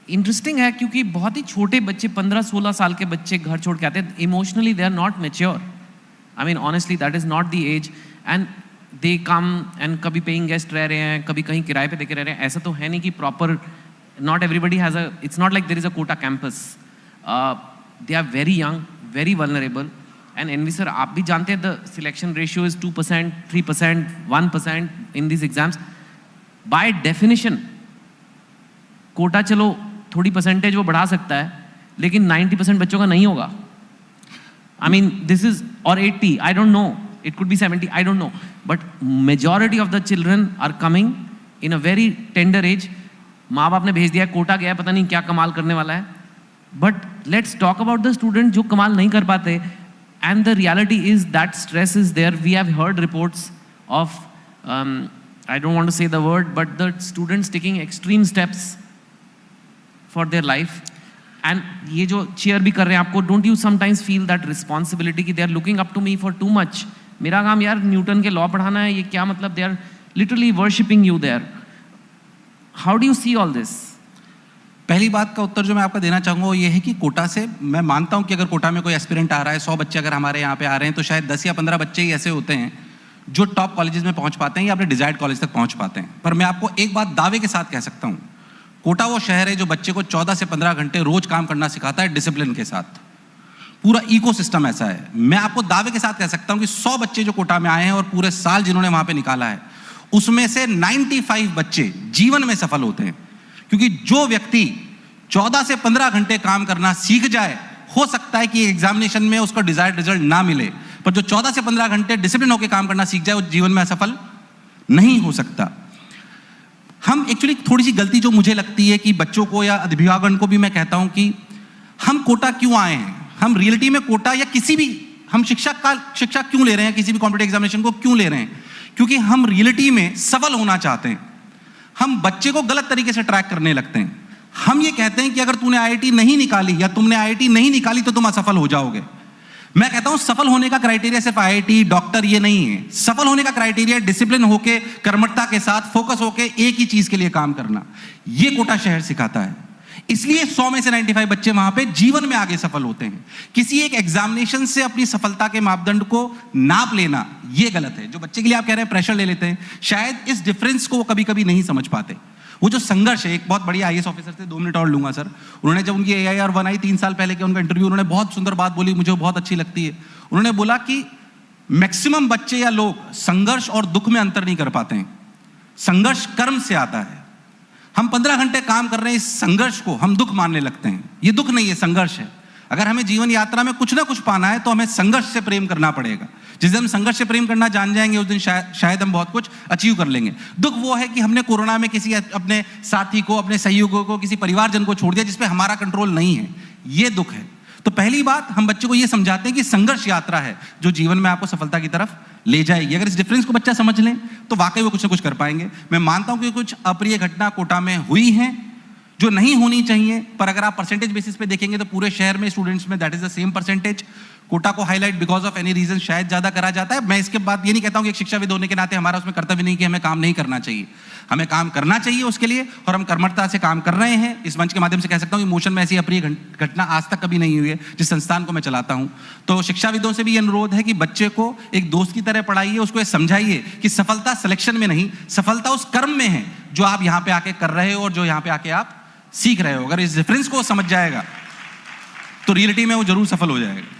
Interesting है क्योंकि बहुत ही छोटे बच्चे 15-16 साल के बच्चे घर छोड़ के आते हैं, emotionally they are not mature. I mean honestly that is not the age, and they come and कभी पेइंग गेस्ट रह रहे हैं, कभी कहीं किराए पे देके रह रहे हैं. ऐसा तो है नहीं कि proper, not everybody has a, it's not like there is a Kota campus. They are very young, very vulnerable. And anyway sir, आप भी जानते हैं the selection ratio is 2%, 3%, 1% in this exams. By definition Kota चलो थोड़ी परसेंटेज वो बढ़ा सकता है, लेकिन 90% बच्चों का नहीं होगा. आई मीन दिस इज, और 80, I don't know, it could be 70, I don't know, but majority of the children are coming in a very tender age. माँ बाप ने भेज दिया है, कोटा गया है, पता नहीं क्या कमाल करने वाला है. But let's talk about the student जो कमाल नहीं कर पाते. And the reality is that stress is there. We have heard reports of, I don't want to say the word, but the students taking extreme steps for their life. And ये जो cheer भी कर रहे हैं आपको, don't you sometimes feel that responsibility कि they are looking up to me for too much? मेरा काम यार न्यूटन के लॉ पढ़ाना है, ये क्या मतलब? They are literally worshipping you there. How do you see all this? पहली बात का उत्तर जो मैं आपको देना चाहूँगा वो ये है कि कोटा से, मैं मानता हूँ कि अगर कोटा में कोई एस्पिरेंट आ रहा है, 100 बच्चे अगर हमारे यहाँ पे आ रहे हैं, तो शायद 10 या 15 बच्चे ही ऐसे होते हैं जो टॉप कॉलेजेस में पहुंच पाते हैं या अपने डिजायर्ड कॉलेज तक पहुंच पाते हैं. पर मैं आपको एक बात दावे के साथ कह सकता हूं, कोटा वो शहर है जो बच्चे को 14 से 15 घंटे रोज काम करना सिखाता है डिसिप्लिन के साथ. पूरा इकोसिस्टम ऐसा है. मैं आपको दावे के साथ कह सकता हूं कि 100 बच्चे जो कोटा में आए हैं और पूरे साल जिन्होंने वहां पे निकाला है, उसमें से 95 बच्चे जीवन में सफल होते हैं. क्योंकि जो व्यक्ति 14 से 15 घंटे काम करना सीख जाए, हो सकता है कि एग्जामिनेशन में उसका डिजायर्ड रिजल्ट ना मिले, पर जो 14 से 15 घंटे डिसिप्लिन होकर काम करना सीख जाए, वो जीवन में असफल नहीं हो सकता. हम एक्चुअली थोड़ी सी गलती जो मुझे लगती है कि बच्चों को या अभिभावकों को भी मैं कहता हूं कि हम कोटा क्यों आए हैं, हम रियलिटी में कोटा या किसी भी, हम शिक्षा क्यों ले रहे हैं, किसी भी कॉम्पिटिटिव एग्जामिनेशन को क्यों ले रहे हैं, क्योंकि हम रियलिटी में सफल होना चाहते हैं. हम बच्चे को गलत तरीके से ट्रैक करने लगते हैं. हम ये कहते हैं कि अगर तूने आईआईटी नहीं निकाली या तुमने आईआईटी नहीं निकाली तो तुम असफल हो जाओगे. मैं कहता हूं सफल होने का क्राइटेरिया सिर्फ आईआईटी, डॉक्टर ये नहीं है. सफल होने का क्राइटेरिया डिसिप्लिन होके, कर्मठता के साथ फोकस होके एक ही चीज के लिए काम करना. ये कोटा शहर सिखाता है. इसलिए 100 में से 95 बच्चे वहां पे जीवन में आगे सफल होते हैं. किसी एक एग्जामिनेशन से अपनी सफलता के मापदंड को नाप लेना ये गलत है. जो बच्चे के लिए आप कह रहे हैं प्रेशर ले लेते हैं, शायद इस डिफरेंस को वो कभी कभी नहीं समझ पाते. वो जो संघर्ष है, एक बहुत बड़ी आईएएस ऑफिसर थे, 2 मिनट और लूंगा सर. उन्होंने जब उनकी AIR 1 आई 3 साल पहले के उनका इंटरव्यू, उन्होंने बहुत सुंदर बात बोली, मुझे बहुत अच्छी लगती है. उन्होंने बोला कि मैक्सिमम बच्चे या लोग संघर्ष और दुख में अंतर नहीं कर पाते हैं. संघर्ष कर्म से आता है. हम 15 घंटे काम कर रहे हैं, इस संघर्ष को हम दुख मानने लगते हैं. ये दुख नहीं है, संघर्ष है. अगर हमें जीवन यात्रा में कुछ ना कुछ पाना है तो हमें संघर्ष से प्रेम करना पड़ेगा. जिस दिन हम संघर्ष से प्रेम करना जान जाएंगे, उस दिन शायद हम बहुत कुछ अचीव कर लेंगे. दुख वो है कि हमने कोरोना में किसी अपने साथी को, अपने सहयोगियों को, किसी परिवारजन को छोड़ दिया जिस पे हमारा कंट्रोल नहीं है. ये दुख है. तो पहली बात, हम बच्चे को ये समझाते हैं कि संघर्ष यात्रा है जो जीवन में आपको सफलता की तरफ ले जाएगी. अगर इस डिफरेंस को बच्चा समझ लें तो वाकई वो कुछ ना कुछ कर पाएंगे. मैं मानता हूं कि कुछ अप्रिय घटना कोटा में हुई है जो नहीं होनी चाहिए, पर अगर आप परसेंटेज बेसिस पे देखेंगे तो पूरे शहर में स्टूडेंट्स में that is the same percentage. Kota को highlight because of any reason शायद ज्यादा करा जाता है. मैं इसके बाद ये नहीं कहता हूं कि एक शिक्षाविद होने के नाते हमारा उसमें कर्तव्य नहीं कि हमें काम नहीं करना चाहिए. हमें काम करना चाहिए उसके लिए, और हम कर्मठता से काम कर रहे हैं. इस मंच के माध्यम से कह सकता हूं कि मोशन में ऐसी अप्रिय घटना आज तक कभी नहीं हुई है जिस संस्थान को मैं चलाता हूं. तो शिक्षाविदों से भी ये अनुरोध है कि बच्चे को एक दोस्त की तरह पढ़ाइए, उसको ये समझाइए कि सफलता सिलेक्शन में नहीं, सफलता उस कर्म में है जो आप यहाँ पे आके कर रहे हो और जो यहाँ पे आके आप सीख रहे हो. अगर इस डिफरेंस को समझ जाएगा तो रियलिटी में वो जरूर सफल हो जाएगा.